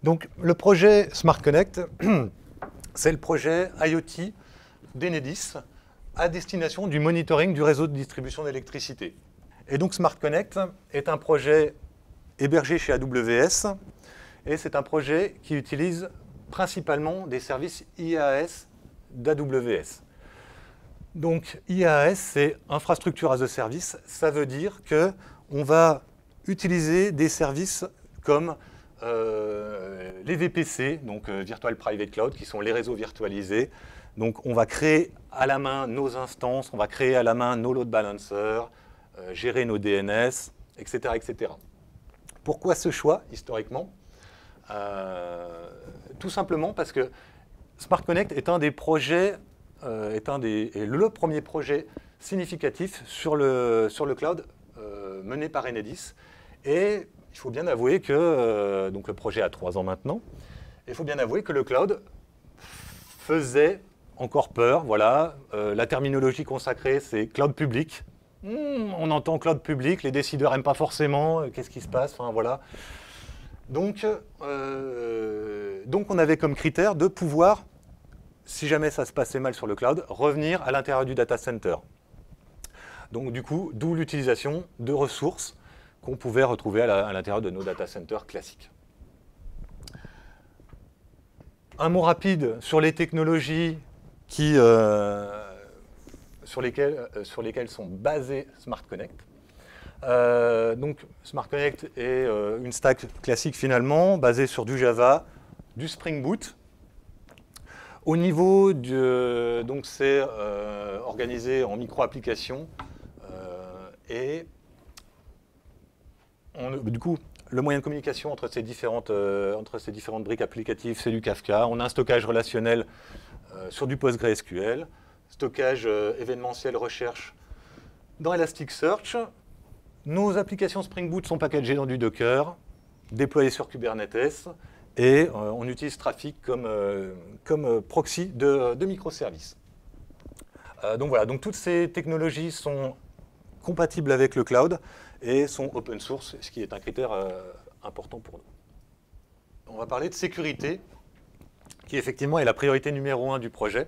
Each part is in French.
Donc, le projet Smart Connect, c'est le projet IoT d'Enedis à destination du monitoring du réseau de distribution d'électricité. Et donc, Smart Connect est un projet hébergé chez AWS et c'est un projet qui utilise principalement des services IaaS d'AWS. Donc, IaaS, c'est Infrastructure as a Service. Ça veut dire qu'on va utiliser des services comme les VPC, donc Virtual Private Cloud, qui sont les réseaux virtualisés. Donc, on va créer à la main nos instances, on va créer à la main nos load balancers, gérer nos DNS, etc., etc. Pourquoi ce choix, historiquement? Tout simplement parce que Smart Connect est un des projets, est le premier projet significatif sur le cloud mené par Enedis. Et il faut bien avouer que, donc le projet a 3 ans maintenant, il faut bien avouer que le cloud faisait encore peur. Voilà. La terminologie consacrée, c'est cloud public. On entend cloud public, les décideurs n'aiment pas forcément, qu'est-ce qui se passe, enfin voilà. Donc on avait comme critère de pouvoir, si jamais ça se passait mal sur le cloud, revenir à l'intérieur du data center. Donc du coup, d'où l'utilisation de ressources qu'on pouvait retrouver à l'intérieur de nos data centers classiques. Un mot rapide sur les technologies sur lesquelles sont basés Smart Connect. Donc Smart Connect est une stack classique finalement, basée sur du Java, du Spring Boot. Au niveau donc c'est organisé en micro-applications et du coup, le moyen de communication entre ces différentes briques applicatives, c'est du Kafka. On a un stockage relationnel sur du PostgreSQL, stockage événementiel recherche dans Elasticsearch. Nos applications Spring Boot sont packagées dans du Docker, déployées sur Kubernetes, et on utilise Traefik comme proxy de microservices. Donc voilà, donc toutes ces technologies sont compatibles avec le cloud et sont open source, ce qui est un critère important pour nous. On va parler de sécurité, qui effectivement est la priorité numéro 1 du projet.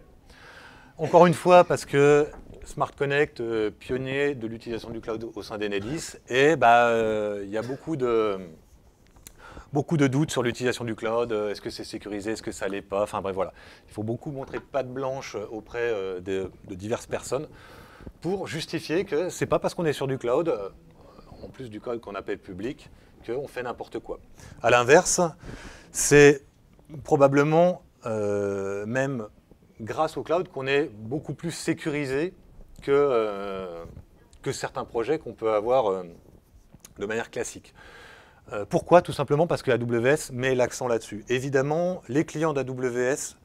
Encore une fois, parce que Smart Connect, pionnier de l'utilisation du cloud au sein d'Enedis, et il y a beaucoup de doutes sur l'utilisation du cloud. Est-ce que c'est sécurisé, est-ce que ça l'est pas? Enfin bref, voilà. Il faut beaucoup montrer patte blanche auprès de diverses personnes pour justifier que c'est pas parce qu'on est sur du cloud, en plus du code qu'on appelle public, qu'on fait n'importe quoi. À l'inverse, c'est probablement même grâce au cloud qu'on est beaucoup plus sécurisé que certains projets qu'on peut avoir de manière classique. Pourquoi? Tout simplement parce que AWS met l'accent là-dessus. Évidemment, les clients d'AWS,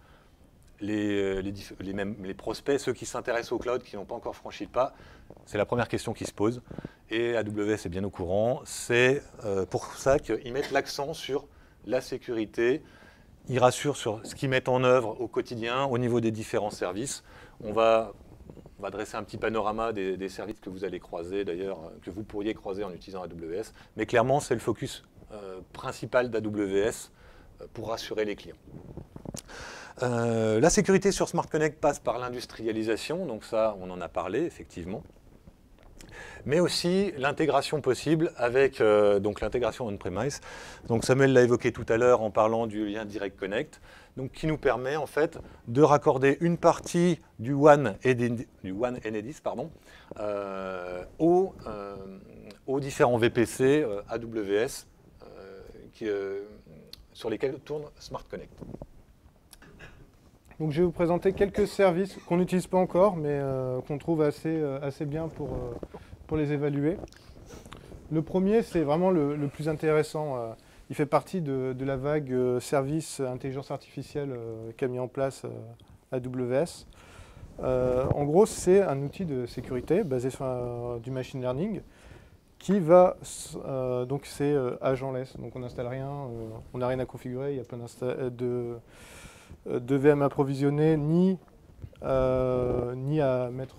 les prospects, ceux qui s'intéressent au cloud, qui n'ont pas encore franchi le pas, c'est la première question qui se pose. Et AWS est bien au courant. C'est pour ça qu'ils mettent l'accent sur la sécurité. Ils rassurent sur ce qu'ils mettent en œuvre au quotidien, au niveau des différents services. On va dresser un petit panorama des services que vous allez croiser, d'ailleurs, que vous pourriez croiser en utilisant AWS. Mais clairement, c'est le focus principal d'AWS pour rassurer les clients. La sécurité sur Smart Connect passe par l'industrialisation, donc ça, on en a parlé, effectivement. Mais aussi l'intégration possible avec donc l'intégration on-premise. Donc Samuel l'a évoqué tout à l'heure en parlant du lien Direct Connect, donc qui nous permet en fait de raccorder une partie du One Enedis aux différents VPC AWS sur lesquels tourne Smart Connect. Donc je vais vous présenter quelques services qu'on n'utilise pas encore, mais qu'on trouve assez bien pour les évaluer. Le premier, c'est vraiment le plus intéressant. Il fait partie de la vague service intelligence artificielle qu'a mis en place AWS. En gros, c'est un outil de sécurité basé sur du machine learning qui va, donc c'est agentless, donc on n'installe rien, on n'a rien à configurer, il y a plein de VM approvisionner, ni à mettre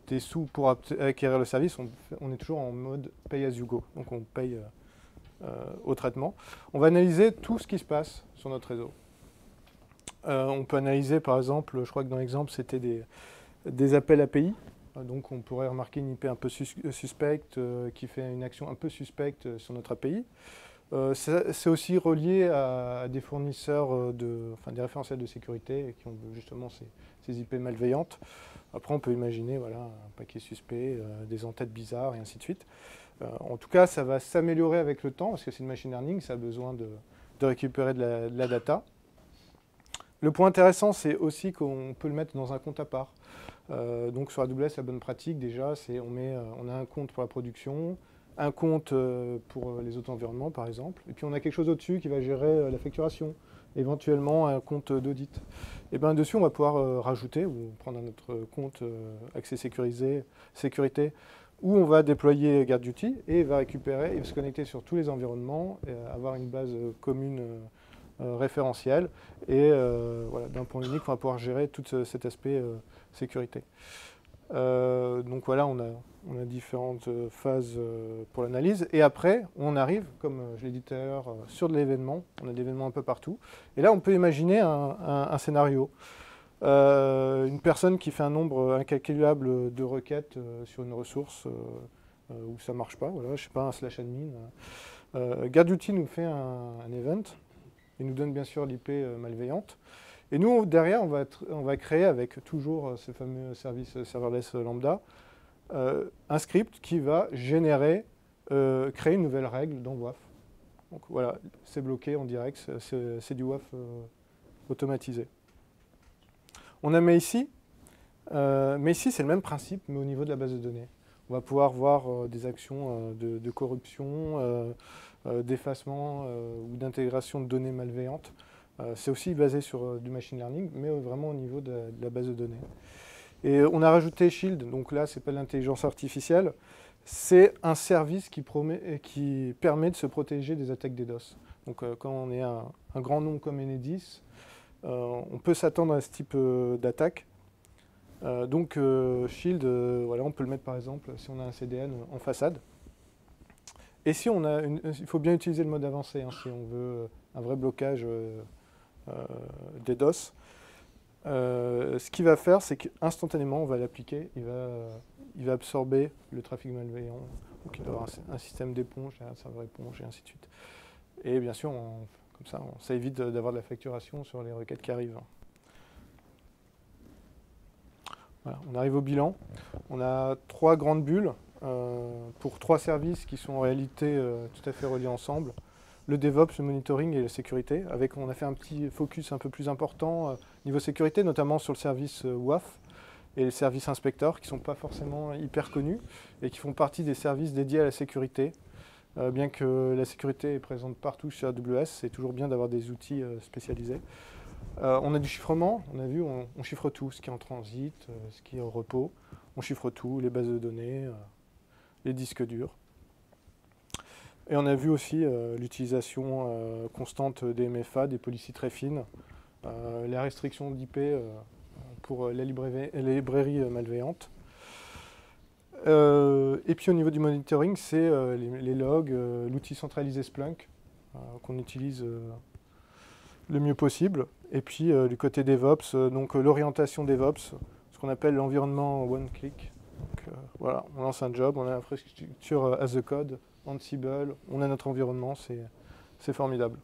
des sous pour acquérir le service. On est toujours en mode pay as you go. Donc on paye au traitement. On va analyser tout ce qui se passe sur notre réseau. On peut analyser, par exemple, je crois que dans l'exemple, c'était des appels API. Donc on pourrait remarquer une IP un peu suspecte qui fait une action un peu suspecte sur notre API. C'est aussi relié à des fournisseurs, des référentiels de sécurité qui ont justement ces IP malveillantes. Après, on peut imaginer voilà, un paquet suspect, des entêtes bizarres et ainsi de suite. En tout cas, ça va s'améliorer avec le temps parce que c'est une machine learning, ça a besoin de récupérer de la data. Le point intéressant, c'est aussi qu'on peut le mettre dans un compte à part. Donc sur AWS, la bonne pratique, déjà, c'est on a un compte pour la production, un compte pour les autres environnements, par exemple, et puis on a quelque chose au-dessus qui va gérer la facturation, éventuellement un compte d'audit. Et bien dessus, on va pouvoir rajouter ou prendre un autre compte accès sécurité, où on va déployer GuardDuty et va récupérer et se connecter sur tous les environnements, et avoir une base commune référentielle. Et voilà, d'un point unique, on va pouvoir gérer tout cet aspect sécurité. Donc voilà, on a différentes phases pour l'analyse. Et après, on arrive, comme je l'ai dit tout à l'heure, sur de l'événement. On a de l'événement un peu partout. Et là, on peut imaginer un scénario. Une personne qui fait un nombre incalculable de requêtes sur une ressource où ça ne marche pas. Voilà, je ne sais pas, un slash admin. GuardDuty nous fait un event. Il nous donne bien sûr l'IP malveillante. Et nous, derrière, on va créer avec toujours ce fameux service serverless lambda, un script qui va créer une nouvelle règle dans WAF. Donc voilà, c'est bloqué en direct, c'est du WAF automatisé. On a mais ici c'est le même principe, mais au niveau de la base de données. On va pouvoir voir des actions de corruption, d'effacement ou d'intégration de données malveillantes. C'est aussi basé sur du machine learning, mais vraiment au niveau de la base de données. Et on a rajouté Shield, donc là, ce n'est pas de l'intelligence artificielle, c'est un service qui permet de se protéger des attaques DDoS. Donc quand on est un grand nombre comme Enedis, on peut s'attendre à ce type d'attaque. Donc Shield, voilà, on peut le mettre par exemple si on a un CDN en façade. Et si on a il faut bien utiliser le mode avancé, hein, si on veut un vrai blocage DDoS. Ce qu'il va faire, c'est qu'instantanément, on va l'appliquer, il va absorber le trafic malveillant. Donc il va avoir un système d'éponge, un serveur éponge et ainsi de suite. Et bien sûr, comme ça, ça évite d'avoir de la facturation sur les requêtes qui arrivent. Voilà, on arrive au bilan. On a 3 grandes bulles pour 3 services qui sont en réalité tout à fait reliés ensemble. Le DevOps, le monitoring et la sécurité. On a fait un petit focus un peu plus important niveau sécurité, notamment sur le service WAF et les services inspecteurs qui ne sont pas forcément hyper connus et qui font partie des services dédiés à la sécurité. Bien que la sécurité est présente partout chez AWS, c'est toujours bien d'avoir des outils spécialisés. On a du chiffrement, on a vu, on chiffre tout, ce qui est en transit, ce qui est au repos. On chiffre tout, les bases de données, les disques durs. Et on a vu aussi l'utilisation constante des MFA, des policies très fines, la restriction d'IP pour les librairies malveillantes. Et puis au niveau du monitoring, c'est les logs, l'outil centralisé Splunk qu'on utilise le mieux possible. Et puis du côté DevOps, donc l'orientation DevOps, ce qu'on appelle l'environnement one-click. Voilà, on lance un job, on a l'infrastructure as a code, Ansible, on a notre environnement, c'est formidable.